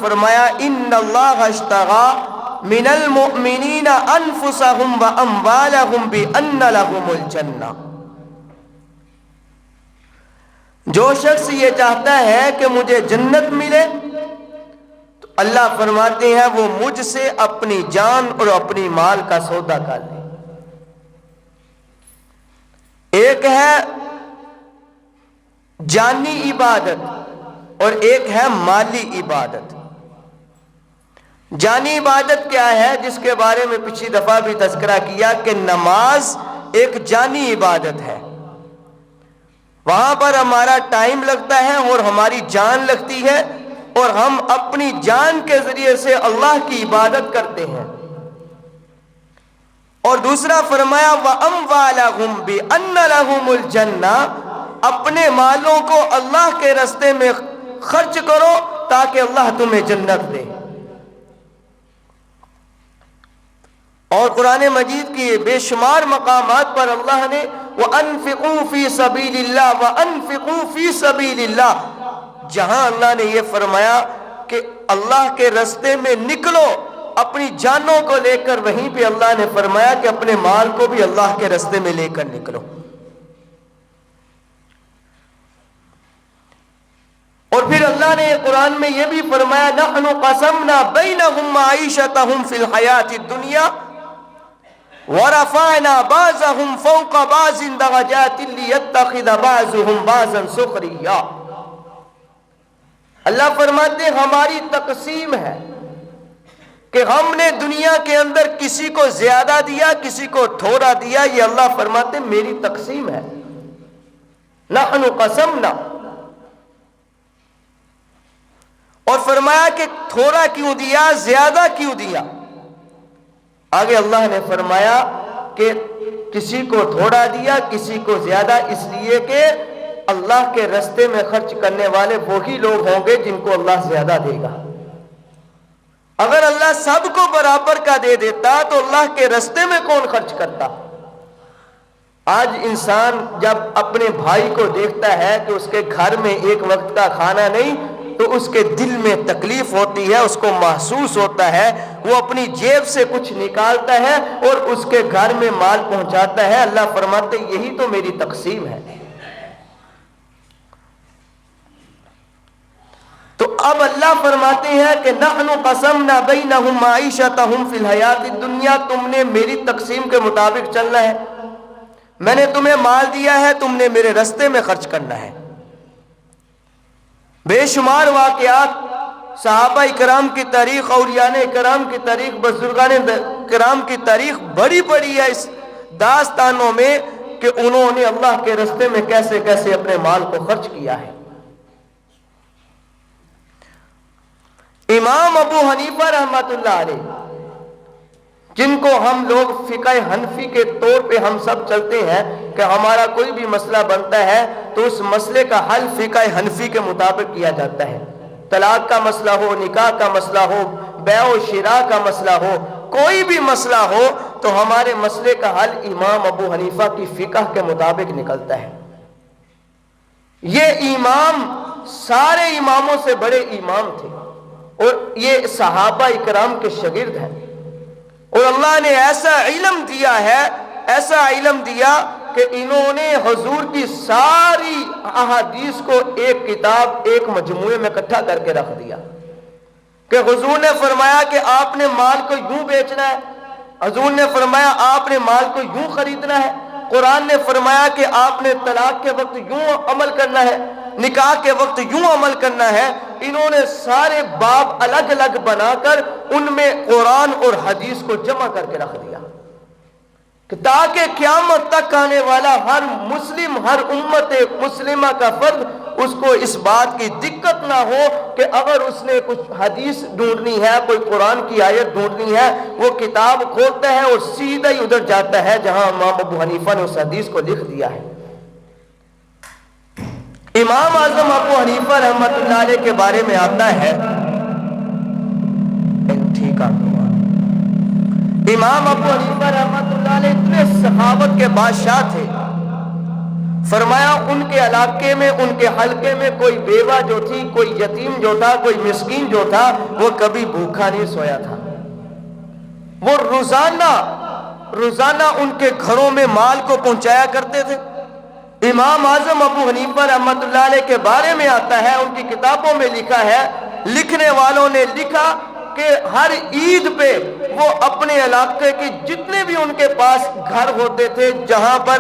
فرمایا ان اللہ اشتری من المؤمنین انفسهم واموالهم بان لهم الجنہ. جو شخص یہ چاہتا ہے کہ مجھے جنت ملے تو اللہ فرماتے ہیں وہ مجھ سے اپنی جان اور اپنی مال کا سودا کر لے. ایک ہے جانی عبادت اور ایک ہے مالی عبادت. جانی عبادت کیا ہے؟ جس کے بارے میں پچھلی دفعہ بھی تذکرہ کیا کہ نماز ایک جانی عبادت ہے. وہاں پر ہمارا ٹائم لگتا ہے اور ہماری جان لگتی ہے اور ہم اپنی جان کے ذریعے سے اللہ کی عبادت کرتے ہیں. اور دوسرا فرمایا وَأَمْوَالَهُمْ بِأَنَّ لَهُمُ الْجَنَّةَ، اپنے مالوں کو اللہ کے راستے میں خرچ کرو تاکہ اللہ تمہیں جنت دے. اور قرآن مجید کی بے شمار مقامات پر اللہ نے وَأَنفِقُوا فِي سَبِيلِ اللَّهِ وَأَنفِقُوا فِي سَبِيلِ اللَّهِ، جہاں اللہ نے یہ فرمایا کہ اللہ کے راستے میں نکلو اپنی جانوں کو لے کر، وہیں پہ اللہ نے فرمایا کہ اپنے مال کو بھی اللہ کے راستے میں لے کر نکلو. اور پھر اللہ نے قرآن میں یہ بھی فرمایا نحن قسمنا بینہم معیشتہم فی الحیاۃ الدنیا ورفعنا بعضهم فوق بعض درجات لیتخذ بعضهم بعضا سخریا. اللہ فرماتے ہیں ہماری تقسیم ہے کہ ہم نے دنیا کے اندر کسی کو زیادہ دیا کسی کو تھوڑا دیا. یہ اللہ فرماتے ہیں میری تقسیم ہے. نحن قسمنا. اور فرمایا کہ تھوڑا کیوں دیا، زیادہ کیوں دیا؟ آگے اللہ نے فرمایا کہ کسی کو تھوڑا دیا کسی کو زیادہ، اس لیے کہ اللہ کے راستے میں خرچ کرنے والے وہی لوگ ہوں گے جن کو اللہ زیادہ دے گا. اگر اللہ سب کو برابر کا دے دیتا تو اللہ کے راستے میں کون خرچ کرتا؟ آج انسان جب اپنے بھائی کو دیکھتا ہے کہ اس کے گھر میں ایک وقت کا کھانا نہیں تو اس کے دل میں تکلیف ہوتی ہے، اس کو محسوس ہوتا ہے، وہ اپنی جیب سے کچھ نکالتا ہے اور اس کے گھر میں مال پہنچاتا ہے. اللہ فرماتے یہی تو میری تقسیم ہے. تو اب اللہ فرماتے ہیں کہ نحن قسمنا بینہم معیشتہم فی الحیاۃ الدنیا، تم نے میری تقسیم کے مطابق چلنا ہے. میں نے تمہیں مال دیا ہے، تم نے میرے راستے میں خرچ کرنا ہے. بے شمار واقعات صحابہ کرام کی تاریخ، اولیاء کرام کی تاریخ، بزرگان کرام کی تاریخ بڑی بڑی ہے اس داستانوں میں کہ انہوں نے اللہ کے راستے میں کیسے کیسے اپنے مال کو خرچ کیا ہے. امام ابو حنیفہ رحمۃ اللہ علیہ، جن کو ہم لوگ فقہ حنفی کے طور پہ ہم سب چلتے ہیں کہ ہمارا کوئی بھی مسئلہ بنتا ہے تو اس مسئلے کا حل فقہ حنفی کے مطابق کیا جاتا ہے. طلاق کا مسئلہ ہو، نکاح کا مسئلہ ہو، بیع و شراء کا مسئلہ ہو، کوئی بھی مسئلہ ہو تو ہمارے مسئلے کا حل امام ابو حنیفہ کی فقہ کے مطابق نکلتا ہے. یہ امام سارے اماموں سے بڑے امام تھے اور یہ صحابہ اکرام کے شاگرد ہیں. اور اللہ نے ایسا علم دیا ہے، ایسا علم دیا کہ انہوں نے حضور کی ساری احادیث کو ایک کتاب، ایک مجموعے میں اکٹھا کر کے رکھ دیا. کہ حضور نے فرمایا کہ آپ نے مال کو یوں بیچنا ہے، حضور نے فرمایا آپ نے مال کو یوں خریدنا ہے، قرآن نے فرمایا کہ آپ نے طلاق کے وقت یوں عمل کرنا ہے، نکاح کے وقت یوں عمل کرنا ہے. انہوں نے سارے باب الگ الگ بنا کر ان میں قرآن اور حدیث کو جمع کر کے رکھ دیا کہ تاکہ قیامت تک آنے والا ہر مسلم، ہر امت مسلمہ کا فرد اس کو اس بات کی دقت نہ ہو کہ اگر اس نے کچھ حدیث ڈھونڈنی ہے، کوئی قرآن کی آیت ڈھونڈنی ہے، وہ کتاب کھولتا ہے اور سیدھا ہی ادھر جاتا ہے جہاں امام ابو حنیفہ نے اس حدیث کو لکھ دیا ہے. امام اعظم ابو حنیفہ رحمۃ اللہ علیہ کے بارے میں آتا ہے، امام ابو حنیفہ رحمۃ اللہ علیہ اتنے سخاوت کے بادشاہ تھے فرمایا ان کے علاقے میں، ان کے حلقے میں کوئی بیوہ جو تھی، کوئی یتیم جو تھا، کوئی مسکین جو تھا، وہ کبھی بھوکا نہیں سویا تھا۔ وہ روزانہ ان کے گھروں میں مال کو پہنچایا کرتے تھے۔ امام اعظم ابو حنیفہ رحمۃ اللہ علیہ کے بارے میں آتا ہے، ان کی کتابوں میں لکھا ہے، لکھنے والوں نے لکھا کہ ہر عید پہ وہ اپنے علاقے کی جتنے بھی ان کے پاس گھر ہوتے تھے، جہاں پر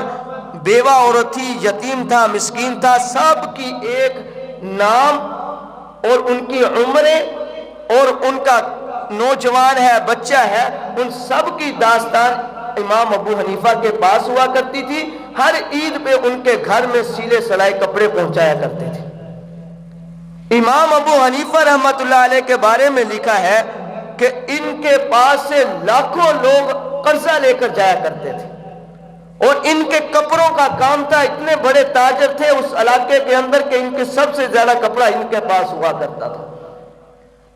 بیوہ عورت تھی، یتیم تھا، مسکین تھا، سب کی ایک نام اور ان کی عمریں اور ان کا نوجوان ہے، بچہ ہے، ان سب کی داستان امام ابو حنیفہ کے پاس ہوا کرتی تھی۔ ہر عید پہ ان کے گھر میں سیلے سلائی کپڑے پہنچایا کرتے تھے۔ امام ابو حنیفہ رحمۃ اللہ علیہ کے بارے میں لکھا ہے کہ ان کے پاس سے لاکھوں لوگ قرضہ لے کر جایا کرتے تھے، اور ان کے کپڑوں کا کام تھا، اتنے بڑے تاجر تھے اس علاقے کے اندر کہ ان کے سب سے زیادہ کپڑا ان کے پاس ہوا کرتا تھا۔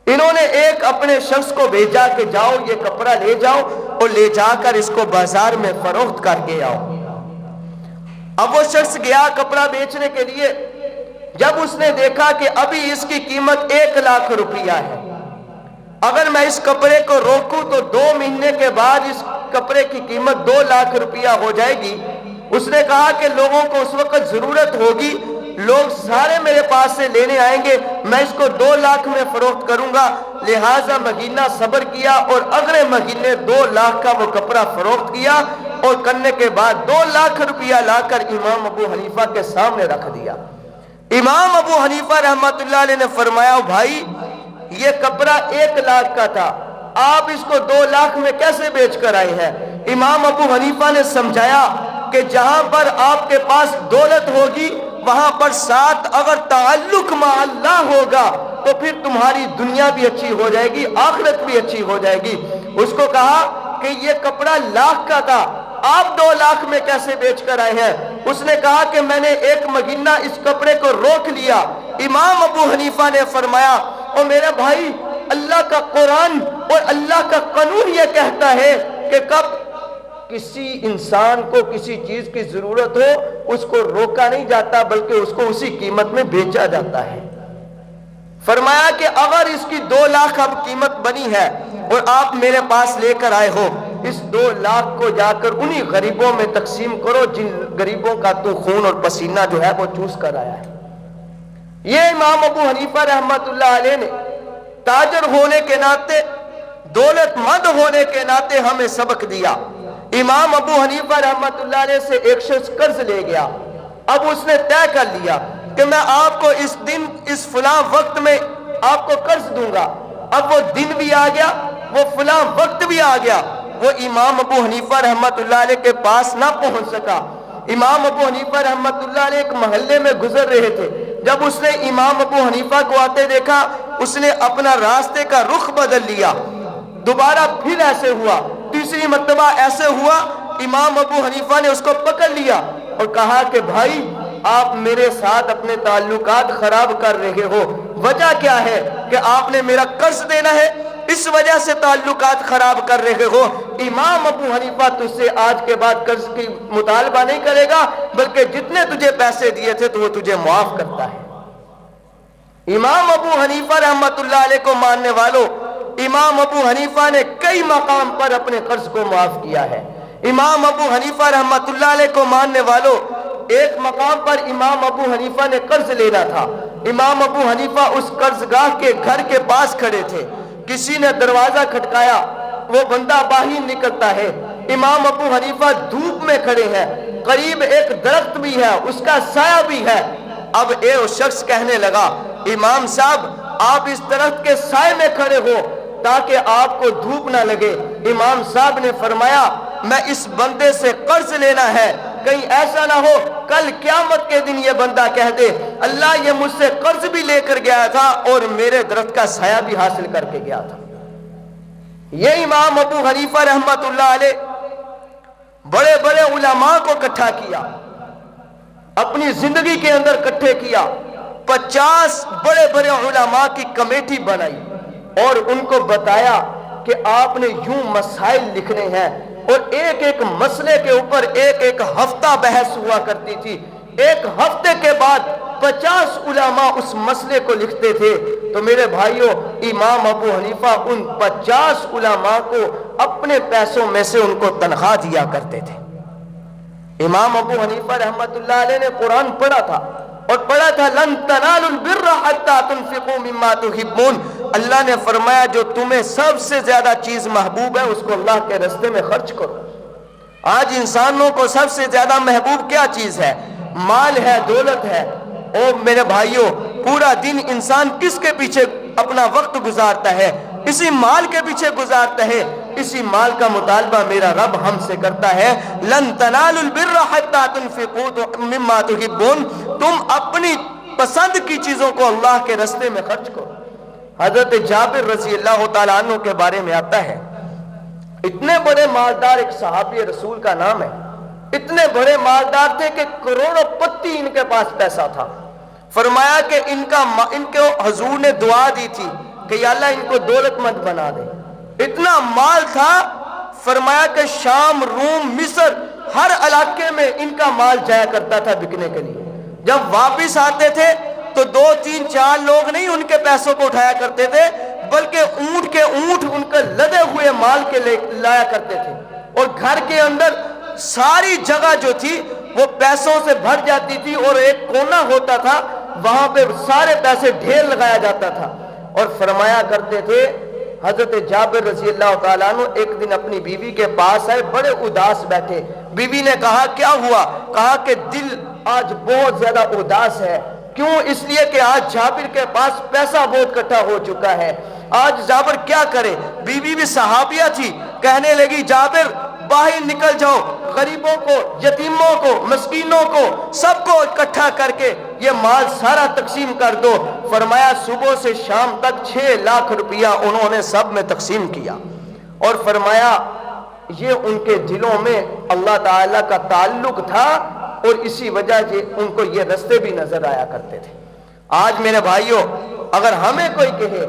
انہوں نے ایک اپنے شخص کو بھیجا کہ جاؤ یہ کپڑا لے جاؤ اور لے جا کر اس کو بازار میں فروخت کر کے آؤ۔ اب وہ شخص گیا کپڑا بیچنے کے لیے، جب اس نے دیکھا کہ ابھی اس کی قیمت 1,00,000 روپیہ ہے، اگر میں اس کپڑے کو روکوں تو 2 مہینے کے بعد اس کپڑے کی قیمت 2,00,000 روپیہ ہو جائے گی۔ اس نے کہا کہ لوگوں کو اس وقت ضرورت ہوگی، لوگ سارے میرے پاس سے لینے آئیں گے، میں اس کو 2,00,000 میں فروخت کروں گا، لہٰذا مہینہ صبر کیا اور اگلے مہینے 2,00,000 کا وہ کپڑا فروخت کیا، اور کرنے کے بعد 2,00,000 روپیہ لا کر امام ابو حنیفہ کے سامنے رکھ دیا۔ امام ابو حنیفہ رحمۃ اللہ علیہ نے فرمایا، بھائی یہ کپڑا 1,00,000 کا تھا، آپ اس کو 2,00,000 میں کیسے بیچ کر آئے ہیں؟ امام ابو حنیفہ نے سمجھایا کہ جہاں پر آپ کے پاس دولت ہوگی، وہاں پر ساتھ اگر تعلق مع اللہ ہوگا تو پھر تمہاری دنیا بھی اچھی ہو جائے گی، آخرت بھی اچھی ہو جائے گی۔ اس کو کہا کہ یہ کپڑا 1,00,000 کا تھا، آپ 2,00,000 میں کیسے بیچ کر آئے ہیں؟ اس نے کہا کہ میں نے 1 مہینہ اس کپڑے کو روک لیا۔ امام ابو حنیفہ نے فرمایا، اور میرے بھائی اللہ کا قرآن اور اللہ کا قانون یہ کہتا ہے کہ کب کسی انسان کو کسی چیز کی ضرورت ہو اس کو روکا نہیں جاتا بلکہ اس کو اسی قیمت میں بیچا جاتا ہے۔ فرمایا کہ اگر اس کی 2,00,000 اب قیمت بنی ہے اور آپ میرے پاس لے کر آئے ہو، اس 2,00,000 کو جا کر انہی غریبوں میں تقسیم کرو جن غریبوں کا تو خون اور پسینہ جو ہے وہ چوس کر آیا ہے۔ یہ امام ابو حنیفہ رحمۃ اللہ علیہ نے تاجر ہونے کے ناطے، دولت مند ہونے کے ناطے ہمیں سبق دیا۔ امام ابو حنیفہ رحمۃ اللہ علیہ سے ایک شخص قرض لے گیا، اب اس نے طے کر لیا کہ میں آپ کو اس دن اس فلاں وقت میں آپ کو قرض دوں گا۔ اب وہ دن بھی آ گیا، وہ فلاں وقت بھی آ گیا، وہ امام ابو حنیفہ رحمۃ اللہ علیہ کے پاس نہ پہنچ سکا۔ امام ابو حنیفہ رحمۃ اللہ علیہ ایک محلے میں گزر رہے تھے، جب اس نے امام ابو حنیفہ کو آتے دیکھا، اس نے اپنا راستے کا رخ بدل لیا۔ دوبارہ پھر ایسے ہوا، تیسری مرتبہ ایسے ہوا، امام ابو حنیفہ نے اس کو پکڑ لیا اور کہا کہ بھائی آپ میرے ساتھ اپنے تعلقات خراب کر رہے ہو، وجہ کیا ہے کہ آپ نے میرا قرض دینا ہے، اس وجہ سے تعلقات خراب کر رہے ہو۔ امام ابو حنیفہ تجھ سے آج کے بعد قرض کی مطالبہ نہیں کرے گا، بلکہ جتنے تجھے پیسے دیے تھے تو وہ تجھے معاف کرتا ہے۔ امام ابو حنیفہ رحمۃ اللہ علیہ کو ماننے والوں، امام ابو حنیفہ نے کئی مقام پر اپنے قرض کو معاف کیا ہے۔ امام ابو حنیفہ رحمۃ اللہ علیہ کو ماننے والوں، ایک مقام پر امام ابو حنیفہ نے قرض لینا تھا، امام ابو حنیفہ اس قرض گاہ کے گھر کے پاس کھڑے تھے، کسی نے دروازہ کھٹکایا، وہ بندہ باہر نکلتا ہے، امام ابو حنیفہ دھوپ میں کھڑے ہیں، قریب ایک درخت بھی ہے، اس کا سایہ بھی ہے۔ اب ایک شخص کہنے لگا، امام صاحب آپ اس درخت کے سائے میں کھڑے ہو تاکہ آپ کو دھوپ نہ لگے۔ امام صاحب نے فرمایا میں اس بندے سے قرض لینا ہے، کہیں ایسا نہ ہو کل قیامت کے دن یہ بندہ کہہ دے اللہ یہ مجھ سے قرض بھی لے کر گیا تھا اور میرے درخت کا سایہ بھی حاصل کر کے گیا تھا۔ یہ امام ابو حنیفہ رحمۃ اللہ علیہ بڑے بڑے علماء کو اکٹھا کیا، اپنی زندگی کے اندر اکٹھے کیا، 50 بڑے بڑے علماء کی کمیٹی بنائی اور ان کو بتایا کہ آپ نے یوں مسائل لکھنے ہیں، اور ایک ایک مسئلے کے اوپر ایک ایک ہفتہ بحث ہوا کرتی تھی۔ ایک ہفتے کے بعد 50 علماء اس مسئلے کو لکھتے تھے، تو میرے بھائیوں امام ابو حنیفہ ان 50 علماء کو اپنے پیسوں میں سے ان کو تنخواہ دیا کرتے تھے۔ امام ابو حنیفہ رحمت اللہ علیہ نے قرآن پڑھا تھا اور پڑھا تھا لن تنالوا البر حتى تنفقوا مما تحبون، اللہ نے فرمایا جو تمہیں سب سے زیادہ چیز محبوب ہے اس کو اللہ کے راستے میں خرچ کرو۔ آج انسانوں کو سب سے زیادہ محبوب کیا چیز ہے؟ مال ہے، دولت ہے۔ اور میرے بھائیوں پورا دن انسان کس کے پیچھے اپنا وقت گزارتا ہے؟ اسی مال کے پیچھے گزارتا ہے۔ اسی مال کا مطالبہ میرا رب ہم سے کرتا ہے، لن تنالوا البر حتى تنفقوا مما تحبون، تم اپنی پسند کی چیزوں کو اللہ کے راستے میں خرچ کرو۔ حضرت جابر رضی اللہ تعالیٰ عنہ کے بارے میں آتا ہے، اتنے بڑے مالدار ایک صحابی رسول کا نام ہے، اتنے بڑے مالدار تھے کہ کروڑوں پتی ان کے پاس پیسہ تھا۔ فرمایا کہ ان کو حضور نے دعا دی تھی کہ یا اللہ ان کو دولت مند بنا دے، اتنا مال تھا۔ فرمایا کہ شام، روم، مصر ہر علاقے میں ان کا مال جایا کرتا تھا بکنے کے لیے۔ جب واپس آتے تھے تو 2 3 4 لوگ نہیں ان کے پیسوں کو اٹھایا کرتے تھے، بلکہ اونٹ کے اونٹ ان کے لدے ہوئے مال کے لایا کرتے تھے، اور گھر کے اندر ساری جگہ جو تھی وہ پیسوں سے بھر جاتی تھی، اور ایک کونا ہوتا تھا وہاں پہ سارے پیسے ڈھیر لگایا جاتا تھا۔ اور فرمایا کرتے تھے حضرت جابر رضی اللہ تعالیٰ عنہ ایک دن اپنی بیوی کے پاس آئے، بڑے اداس بیٹھے۔ بیوی نے کہا کیا ہوا؟ کہا کہ دل آج بہت زیادہ اداس ہے۔ کیوں؟ اس لیے کہ آج جابر کے پاس پیسہ بہت اکٹھا ہو چکا ہے، آج جابر کیا کرے؟ بیوی بھی صحابیہ تھی، کہنے لگی جابر باہر نکل جاؤ، غریبوں کو، یتیموں کو، مسکینوں کو سب کو اکٹھا کر کے یہ مال سارا تقسیم کر دو۔ فرمایا صبح سے شام تک 6 لاکھ روپیہ انہوں نے سب میں تقسیم کیا، اور فرمایا یہ ان کے دلوں میں اللہ تعالیٰ کا تعلق تھا، اور اسی وجہ سے ان کو یہ رستے بھی نظر آیا کرتے تھے۔ آج میرے بھائیوں اگر ہمیں کوئی کہے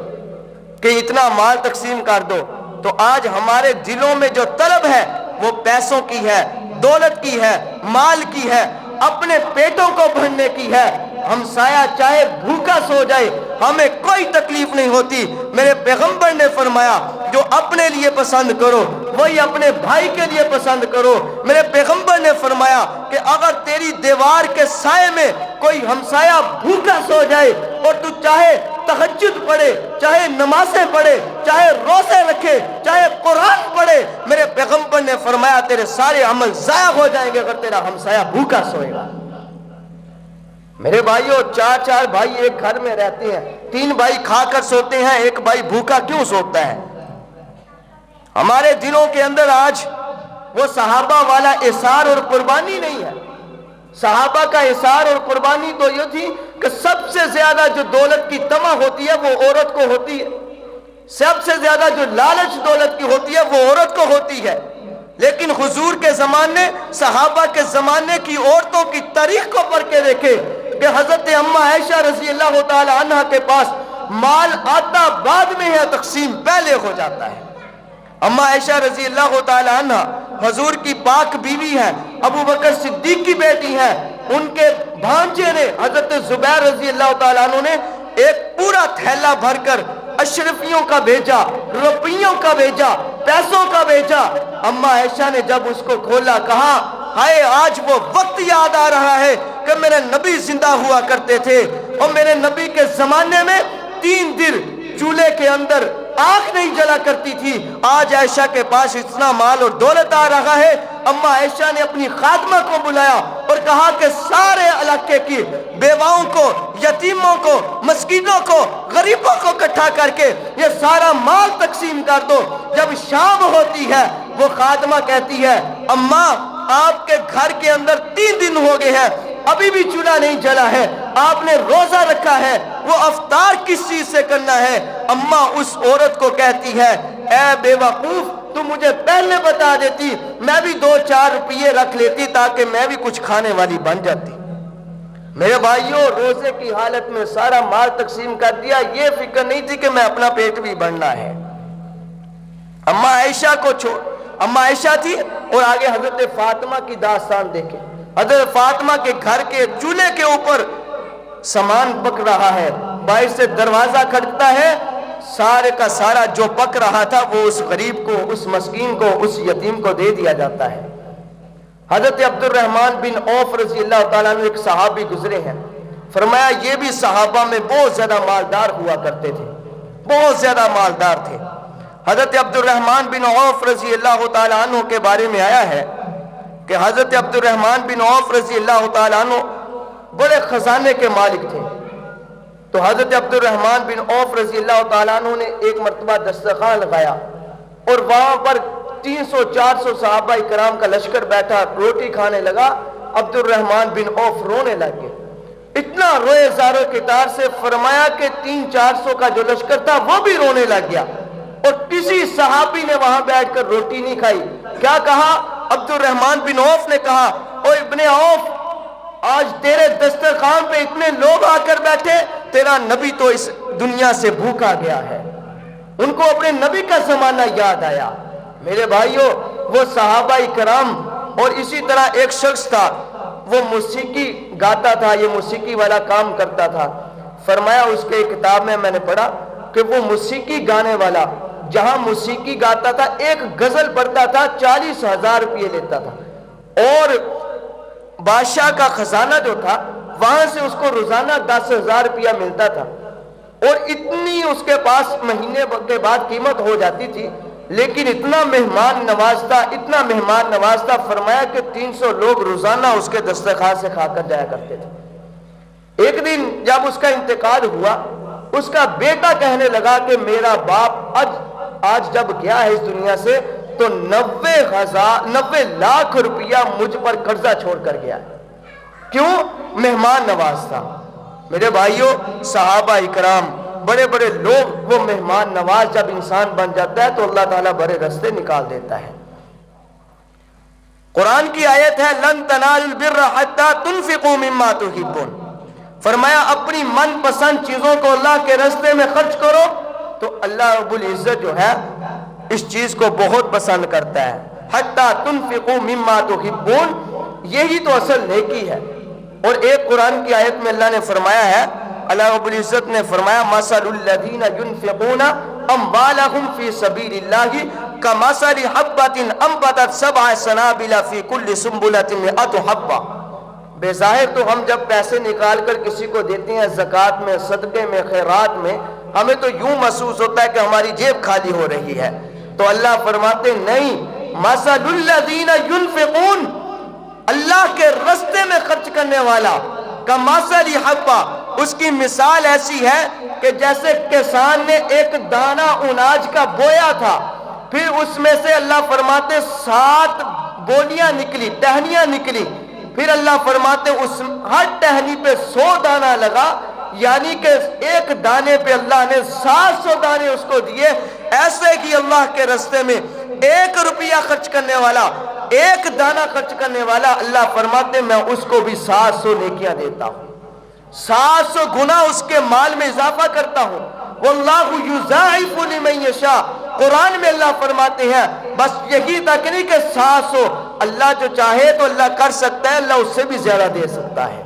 کہ اتنا مال تقسیم کر دو، تو آج ہمارے دلوں میں جو طلب ہے وہ پیسوں کی ہے، دولت کی ہے، مال کی ہے، اپنے پیٹوں کو بھرنے کی ہے۔ ہمسایہ چاہے بھوکا سو جائے ہمیں کوئی تکلیف نہیں ہوتی۔ میرے پیغمبر نے فرمایا جو اپنے لیے پسند کرو وہی اپنے بھائی کے لیے پسند کرو۔ میرے پیغمبر نے فرمایا کہ اگر تیری دیوار کے سائے میں کوئی ہمسایہ بھوکا سو جائے اور تو چاہے تہجد پڑھے، چاہے نمازیں پڑھے، چاہے روزے رکھے، چاہے قرآن پڑھے، میرے پیغمبر نے فرمایا تیرے سارے عمل ضائع ہو جائیں گے اگر تیرا ہمسایہ بھوکا سوئے گا۔ میرے بھائیوں 4 بھائی ایک گھر میں رہتے ہیں، 3 بھائی کھا کر سوتے ہیں، ایک بھائی بھوکا کیوں سوتا ہے؟ ہمارے دلوں کے اندر آج وہ صحابہ والا احسار اور قربانی نہیں ہے۔ صحابہ کا احسار اور قربانی تو یہ تھی کہ سب سے زیادہ جو دولت کی طمع ہوتی ہے وہ عورت کو ہوتی ہے، سب سے زیادہ جو لالچ دولت کی ہوتی ہے وہ عورت کو ہوتی ہے۔ لیکن حضور کے زمانے، صحابہ کے زمانے کی عورتوں کی تاریخ کو پڑھ کے دیکھے کہ حضرت اماں عائشہ رضی اللہ تعالی عنہ کے پاس مال آتا بعد میں ہے، تقسیم پہلے ہو جاتا ہے۔ اماں عائشہ رضی اللہ تعالی عنہ حضور کی پاک بیوی ہیں، ابو بکر صدیق کی بیٹی ہیں۔ ان کے بھانجے نے حضرت زبیر رضی اللہ تعالیٰ عنہ نے ایک پورا تھیلا بھر کر اشرفیوں کا بھیجا، روپیوں کا بھیجا، پیسوں کا بھیجا۔ اماں عائشہ نے جب اس کو کھولا کہا ہائے آج وہ وقت یاد آ رہا ہے کہ میرے نبی زندہ ہوا کرتے تھے، اور میرے نبی کے زمانے میں 3 دن چولہے کے اندر آگ نہیں جلا کرتی تھی، آج عائشہ کے پاس اتنا مال اور دولت آ رہا ہے۔ اماں عائشہ نے اپنی خادمہ کو بلایا اور کہا کہ سارے علاقے کی بیواؤں کو، یتیموں کو، مسکینوں کو، غریبوں کو اکٹھا کر کے یہ سارا مال تقسیم کر دو۔ جب شام ہوتی ہے وہ خادمہ کہتی ہے اماں آپ کے گھر کے اندر 3 دن ہو گئے ہیں ابھی بھی چولہا نہیں جلا ہے، آپ نے روزہ رکھا ہے، وہ افطار کس چیز سے کرنا ہے؟ اماں اس عورت کو کہتی ہے اے بے وقوف تو مجھے پہلے بتا دیتی، میں بھی 2-4 روپیے رکھ لیتی تاکہ میں بھی کچھ کھانے والی بن جاتی۔ میرے بھائیوں روزے کی حالت میں سارا مال تقسیم کر دیا، یہ فکر نہیں تھی کہ میں اپنا پیٹ بھی بھرنا ہے۔ اماں عائشہ کو چھوڑ، اماں عائشہ تھی، اور آگے حضرت فاطمہ کی داستان دیکھیں۔ حضرت فاطمہ کے گھر کے چولہے کے اوپر سامان پک رہا ہے، باہر سے دروازہ کھٹکتا ہے، سارے کا سارا جو پک رہا تھا وہ اس غریب کو، اس مسکین کو، اس یتیم کو دے دیا جاتا ہے۔ حضرت عبد الرحمن بن عوف رضی اللہ تعالیٰ عنہ ایک صحابی گزرے ہیں، فرمایا یہ بھی صحابہ میں بہت زیادہ مالدار ہوا کرتے تھے، بہت زیادہ مالدار تھے۔ حضرت عبد الرحمن بن عوف رضی اللہ تعالیٰ عنہ کے بارے میں آیا ہے کہ حضرت عبد الرحمن بن عوف رضی اللہ تعالیٰ عنہ بڑے خزانے کے مالک تھے۔ تو حضرت عبد الرحمن بن عوف رضی اللہ تعالیٰ عنہ نے ایک مرتبہ دسترخوان لگایا اور وہاں پر 300-400 صحابہ کرام کا لشکر بیٹھا، روٹی کھانے لگا۔ عبد الرحمن بن عوف رونے لگ گئے، اتنا روئے زارو کتار سے، فرمایا کہ 300-400 کا جو لشکر تھا وہ بھی رونے لگ گیا، اور کسی صحابی نے وہاں بیٹھ کر روٹی نہیں کھائی۔ کیا کہا؟ عبد الرحمن بن عوف نے کہا، او ابن عوف، آج تیرے دسترخوان پہ اتنے لوگ آ کر بیٹھے، تیرا نبی تو اس دنیا سے بھوکا گیا ہے۔ ان کو اپنے نبی کا زمانہ یاد آیا۔ میرے بھائیوں، وہ صحابہ کرام، اور اسی طرح ایک شخص تھا، وہ موسیقی گاتا تھا، یہ موسیقی والا کام کرتا تھا۔ فرمایا اس کے کتاب میں نے پڑھا کہ وہ موسیقی گانے والا جہاں موسیقی گاتا تھا، ایک غزل پڑھتا تھا، 40,000 روپے لیتا تھا، اور بادشاہ کا خزانہ جو تھا وہاں سے اس کو روزانہ 10,000 روپیہ ملتا تھا، اور اتنی اس کے پاس مہینے کے بعد قیمت ہو جاتی تھی، لیکن اتنا مہمان نوازتا، اتنا مہمان نوازتا، فرمایا کہ 300 لوگ روزانہ اس کے دسترخوان سے کھا کر جایا کرتے تھے۔ ایک دن جب اس کا انتقال ہوا، اس کا بیٹا کہنے لگا کہ میرا باپ آج جب گیا ہے اس دنیا سے تو 90 لاکھ روپیہ مجھ پر قرضہ چھوڑ کر گیا ہے۔ کیوں؟ مہمان نواز تھا۔ میرے بھائیوں، صحابہ اکرام، بڑے بڑے لوگ، وہ مہمان نواز جب انسان بن جاتا ہے تو اللہ تعالیٰ بڑے رستے نکال دیتا ہے۔ قرآن کی آیت ہے لن تنالوا البر حتى تنفقوا مما تحبون، فرمایا اپنی من پسند چیزوں کو اللہ کے راستے میں خرچ کرو تو اللہ رب العزت جو ہے اس چیز کو بہت پسند کرتا ہے۔ حتى تنفقوا مما تحبون، یہی تو اصل نیکی ہے۔ اور ایک قرآن کی آیت میں اللہ نے فرمایا ہے، اللہ رب العزت نے فرمایا مثل الذین ينفقون اموالهم فی سبیل اللہ کمثل حبۃ انبتت 7 سنابل فی کل سنبلۃ 100 حبۃ۔ بظاہر تو ہم جب پیسے نکال کر کسی کو دیتے ہیں زکوٰۃ میں، صدقے میں، خیرات میں، ہمیں تو یوں محسوس ہوتا ہے کہ ہماری جیب خالی ہو رہی ہے، تو اللہ فرماتے نہیں، مثل الذین ينفقون، اللہ کے راستے میں خرچ کرنے والا، کمثل حبۃ، اس کی مثال ایسی ہے کہ جیسے کسان نے ایک دانہ اناج کا بویا تھا، پھر اس میں سے اللہ فرماتے 7 بولیاں نکلی، ٹہنیاں نکلی، پھر اللہ فرماتے اس ہر ٹہنی پہ 100 دانہ لگا، یعنی کہ ایک دانے پہ اللہ نے 700 دانے اس کو دیے۔ ایسے ہی اللہ کے راستے میں 1 روپیہ خرچ کرنے والا، 1 دانہ خرچ کرنے والا، اللہ فرماتے میں اس کو بھی 700 نیکیاں دیتا ہوں، 700 گنا اس کے مال میں اضافہ کرتا ہوں۔ واللہ یضاعف لمن یشاء، قرآن میں اللہ فرماتے ہیں بس یہی تک نہیں کہ 700، اللہ جو چاہے تو اللہ کر سکتا ہے، اللہ اس سے بھی زیادہ دے سکتا ہے۔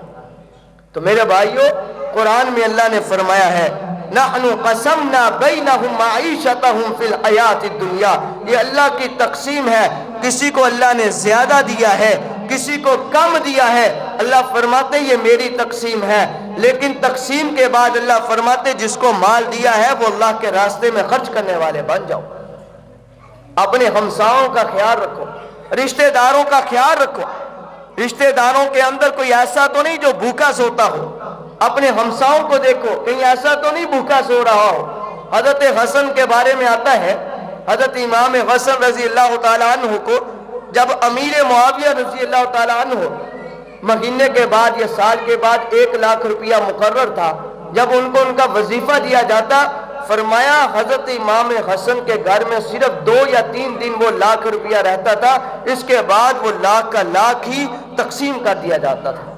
تو میرے بھائیوں، قرآن میں اللہ نے فرمایا ہے نحن قسمنا بینہم معیشتہم فی الحیات الدنیا، یہ اللہ کی تقسیم ہے، کسی کو اللہ نے زیادہ دیا ہے، کسی کو کم دیا ہے۔ اللہ فرماتے یہ میری تقسیم ہے، لیکن تقسیم کے بعد اللہ فرماتے جس کو مال دیا ہے وہ اللہ کے راستے میں خرچ کرنے والے بن جاؤ۔ اپنے ہمساؤں کا خیال رکھو، رشتہ داروں کا خیال رکھو۔ رشتہ داروں کے اندر کوئی ایسا تو نہیں جو بھوکا سوتا ہو، اپنے ہمساؤں کو دیکھو، کہیں ایسا تو نہیں بھوکا سو رہا ہو۔ حضرت حسن کے بارے میں آتا ہے، حضرت امام حسن رضی اللہ تعالیٰ عنہ کو جب امیر معاویہ رضی اللہ تعالیٰ عنہ مہینے کے بعد یا سال کے بعد 1 لاکھ روپیہ مقرر تھا، جب ان کو ان کا وظیفہ دیا جاتا، فرمایا حضرت امام حسن کے گھر میں صرف 2 یا 3 دن وہ 1 لاکھ روپیہ رہتا تھا، اس کے بعد وہ 1 لاکھ کا 1 لاکھ ہی تقسیم کر دیا جاتا تھا۔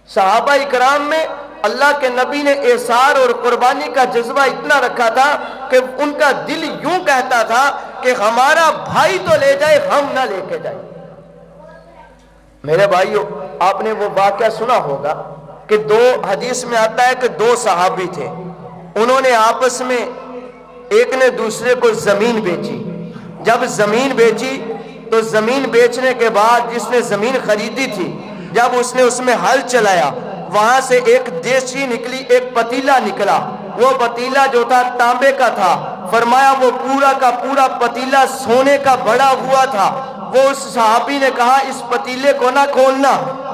صحابہ اکرام میں اللہ کے نبی نے احسار اور قربانی کا جذبہ اتنا رکھا تھا کہ ان کا دل یوں کہتا تھا کہ ہمارا بھائی تو لے جائے، ہم نہ لے کے جائیں۔ میرے بھائیوں، آپ نے وہ واقعہ سنا ہوگا کہ حدیث میں آتا ہے کہ دو صحابی تھے، انہوں نے آپس میں ایک نے دوسرے کو زمین بیچی۔ جب زمین بیچی تو زمین بیچنے کے بعد جس نے زمین خریدی تھی، جب اس نے اس میں ہل چلایا، وہاں سے ایک دیچی نکلی، ایک پتیلا نکلا۔ وہ پتیلا جو تھا تانبے کا تھا، فرمایا وہ پورا کا پورا پتیلا سونے کا بڑا ہوا تھا۔ وہ اس صحابی نے کہا اس پتیلے کو نہ کھولنا۔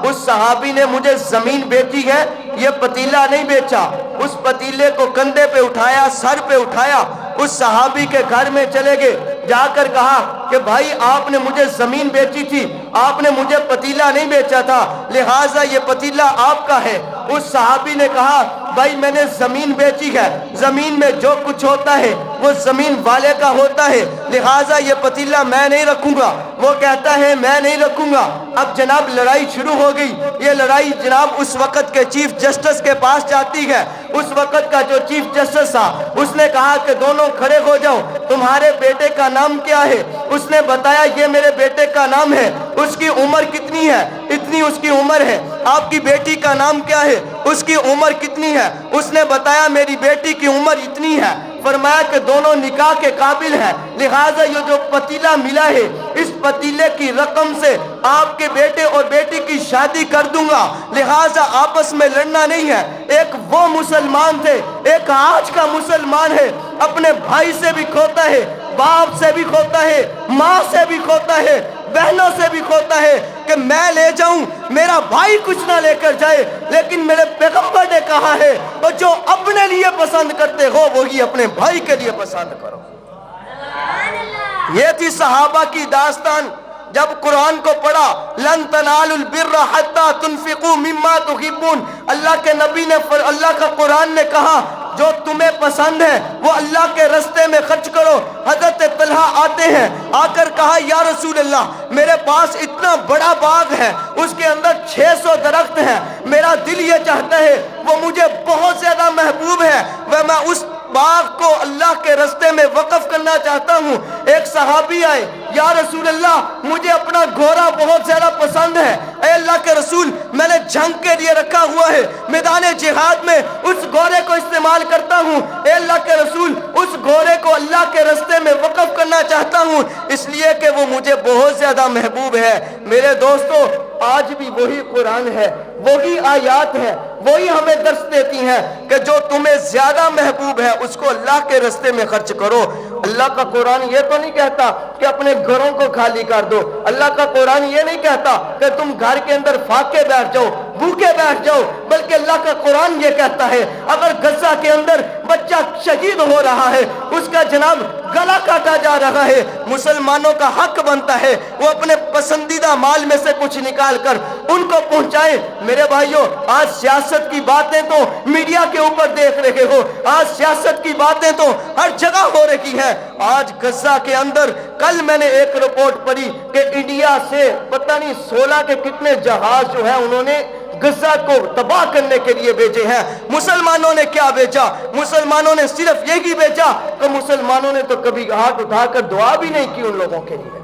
اس صحابی نے مجھے زمین بیچی ہے، یہ پتیلا نہیں بیچا۔ اس پتیلے کو کندھے پہ اٹھایا، سر پہ اٹھایا، اس صحابی کے گھر میں چلے گئے، جا کر کہا کہ بھائی آپ نے مجھے زمین بیچی تھی، آپ نے مجھے پتیلا نہیں بیچا تھا، لہٰذا یہ پتیلا آپ کا ہے۔ اس صحابی نے کہا بھائی میں نے زمین بیچی ہے، زمین میں جو کچھ ہوتا ہے وہ زمین والے کا ہوتا ہے، لہٰذا یہ پتیلا میں نہیں رکھوں گا۔ وہ کہتا ہے میں نہیں رکھوں گا۔ اب جناب لڑائی شروع ہو گئی۔ یہ لڑائی جناب اس وقت کے چیف جسٹس کے پاس جاتی ہے۔ اس وقت کا جو چیف جسٹس تھا اس نے کہا کہ دونوں کھڑے ہو جاؤ، تمہارے بیٹے کا نام کیا ہے؟ اس نے بتایا یہ میرے بیٹے کا نام ہے۔ اس کی عمر کتنی ہے؟ اتنی اس کی عمر ہے۔ آپ کی بیٹی کا نام کیا ہے؟ اس کی عمر کتنی ہے؟ اس نے بتایا میری بیٹی کی عمر اتنی ہے۔ فرمایا کہ دونوں نکاح کے قابل ہیں، لہٰذا یہ جو پتیلا ملا ہے اس پتیلے کی رقم سے آپ کے بیٹے اور بیٹی کی شادی کر دوں گا، لہٰذا آپس میں لڑنا نہیں ہے۔ ایک وہ مسلمان تھے، ایک آج کا مسلمان ہے، اپنے بھائی سے بھی کھوتا ہے، باپ سے بھی کھوتا ہے، ماں سے بھی کھوتا ہے، بہنوں سے بھی کھوتا ہے کہ میں لے جاؤں، میرا بھائی کچھ نہ لے کر جائے، لیکن میرے پیغمبر نے کہا ہے اور جو اپنے لیے پسند کرتے ہو وہی اپنے بھائی کے لیے پسند کرو۔ یہ تھی صحابہ کی داستان۔ جب قرآن کو پڑھا لن تنالوا البر حتى تنفقوا مما تحبون، اللہ کے نبی نے اللہ کا قرآن نے کہا جو تمہیں پسند ہے وہ اللہ کے رستے میں خرچ کرو۔ حضرت طلحہ آتے ہیں، آ کر کہا یا رسول اللہ میرے پاس اتنا بڑا باغ ہے، اس کے اندر 600 درخت ہیں، میرا دل یہ چاہتا ہے وہ مجھے بہت زیادہ محبوب ہے، میں اس باغ کو اللہ کے رستے میں وقف کرنا چاہتا ہوں۔ ایک صحابی آئے، یا رسول اللہ مجھے اپنا گھوڑا بہت زیادہ پسند ہے، اے اللہ کے رسول میں نے جنگ کے لیے رکھا ہوا ہے، میدان جہاد میں اس گھوڑے کو استعمال کرتا ہوں، اے اللہ کے رسول اس گھوڑے کو اللہ کے رستے میں وقف کرنا چاہتا ہوں اس لیے کہ وہ مجھے بہت زیادہ محبوب ہے۔ میرے دوستو آج بھی وہی قرآن ہے، وہی آیات ہے، وہی ہمیں درس دیتی ہیں کہ جو تمہیں زیادہ محبوب ہے اس کو اللہ کے رستے میں خرچ کرو۔ اللہ کا قرآن یہ تو نہیں کہتا کہ اپنے گھروں کو خالی کر دو، اللہ کا قرآن یہ نہیں کہتا کہ تم گھر کے اندر فاقے بیٹھ جاؤ، بھوکے بیٹھ جاؤ، بلکہ اللہ کا قرآن یہ کہتا ہے اگر غزہ کے اندر بچہ شہید ہو رہا ہے، اس کا جناب گلا کاٹا جا رہا ہے، مسلمانوں کا حق بنتا ہے وہ اپنے پسندیدہ مال میں سے کچھ نکال کر ان کو پہنچائے۔ میرے بھائیوں آج سیاست کی باتیں تو میڈیا کے اوپر دیکھ رہے ہو، آج سیاست کی باتیں تو ہر جگہ ہو رہی ہے۔ آج غزہ کے اندر کل میں نے ایک رپورٹ پڑھی کہ انڈیا سے پتہ نہیں 16 کے کتنے جہاز جو ہے انہوں نے غزہ کو تباہ کرنے کے لیے بھیجے ہیں۔ مسلمانوں نے کیا بھیجا؟ مسلمانوں نے صرف یہی بھیجا کہ مسلمانوں نے تو کبھی ہاتھ اٹھا کر دعا بھی نہیں کی ان لوگوں کے لیے۔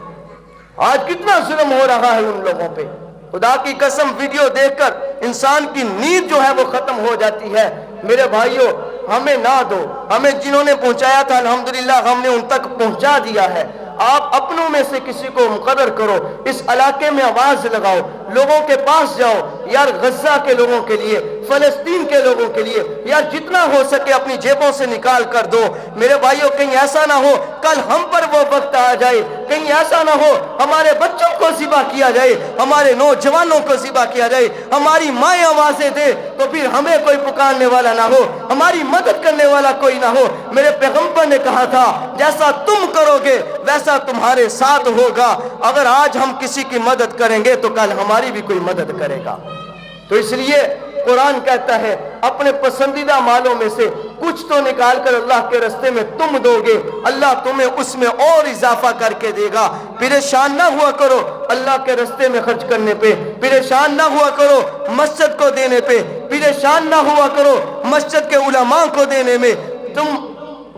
آج کتنا ظلم ہو رہا ہے ان لوگوں پہ، خدا کی قسم ویڈیو دیکھ کر انسان کی نیند جو ہے وہ ختم ہو جاتی ہے۔ میرے بھائیوں ہمیں نہ دو، ہمیں جنہوں نے پہنچایا تھا الحمدللہ ہم نے ان تک پہنچا دیا ہے۔ آپ اپنوں میں سے کسی کو مقرر کرو، اس علاقے میں آواز لگاؤ، لوگوں کے پاس جاؤ، یار غزہ کے لوگوں کے لیے، فلسطین کے لوگوں کے لیے یار جتنا ہو سکے اپنی جیبوں سے نکال کر دو۔ میرے بھائیوں کہیں ایسا نہ ہو کل ہم پر وہ وقت آ جائے، کہیں ایسا نہ ہو ہمارے بچوں کو ذبح کیا جائے، ہمارے نوجوانوں کو ذبح کیا جائے، ہماری مائیں آوازیں دے تو پھر ہمیں کوئی پکارنے والا نہ ہو، ہماری مدد کرنے والا کوئی نہ ہو۔ میرے پیغمبر نے کہا تھا جیسا تم کرو گے ویسا تمہارے ساتھ ہوگا۔ اگر آج ہم کسی کی مدد کریں گے تو کل ہماری بھی کوئی مدد کرے گا۔ تو اس لیے قرآن کہتا ہے اپنے پسندیدہ مالوں میں سے کچھ تو نکال کر اللہ کے رستے میں تم دو گے، اللہ تمہیں اس میں اور اضافہ کر کے دے گا۔ پریشان نہ ہوا کرو اللہ کے رستے میں خرچ کرنے پہ، پریشان نہ ہوا کرو مسجد کو دینے پہ، پریشان نہ ہوا کرو مسجد کے علماء کو دینے میں۔ تم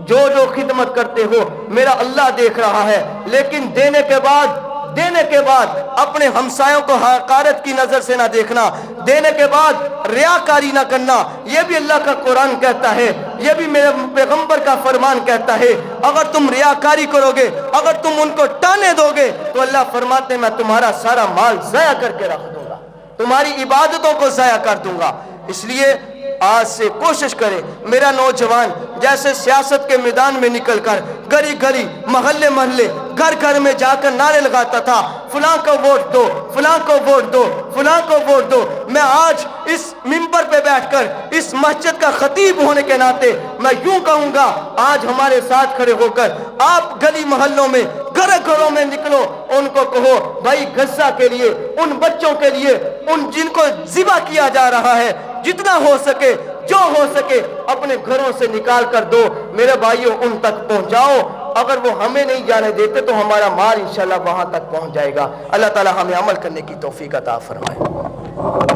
جو خدمت کرتے ہو میرا اللہ دیکھ رہا ہے، لیکن دینے کے بعد دینے کے بعد اپنے ہمسایوں کو حقارت کی نظر سے نہ دیکھنا، دینے کے بعد ریاکاری نہ کرنا، یہ بھی اللہ کا قرآن کہتا ہے، یہ بھی میرے پیغمبر کا فرمان کہتا ہے۔ اگر تم ریاکاری کرو گے، اگر تم ان کو ٹانے دو گے تو اللہ فرماتے ہیں میں تمہارا سارا مال ضائع کر کے رکھ دوں گا، تمہاری عبادتوں کو ضائع کر دوں گا۔ اس لیے آج سے کوشش کرے میرا نوجوان، جیسے سیاست کے میدان میں نکل کر گلی گلی محلے محلے گھر گھر میں جا کر نعرے لگاتا تھا فلاں کو ووٹ دو، فلاں کو ووٹ دو، فلاں کو ووٹ دو، میں آج اس منبر پہ بیٹھ کر اس مسجد کا خطیب ہونے کے ناطے میں یوں کہوں گا، آج ہمارے ساتھ کھڑے ہو کر آپ گلی محلوں میں گھروں میں نکلو، ان کو کہو بھائی غزہ کے لیے، ان بچوں کے لیے، ان جن کو ذبح کیا جا رہا ہے، جتنا ہو سکے جو ہو سکے اپنے گھروں سے نکال کر دو میرے بھائیوں، ان تک پہنچاؤ۔ اگر وہ ہمیں نہیں جانے دیتے تو ہمارا مال انشاءاللہ وہاں تک پہنچ جائے گا۔ اللہ تعالی ہمیں عمل کرنے کی توفیق عطا فرمائے۔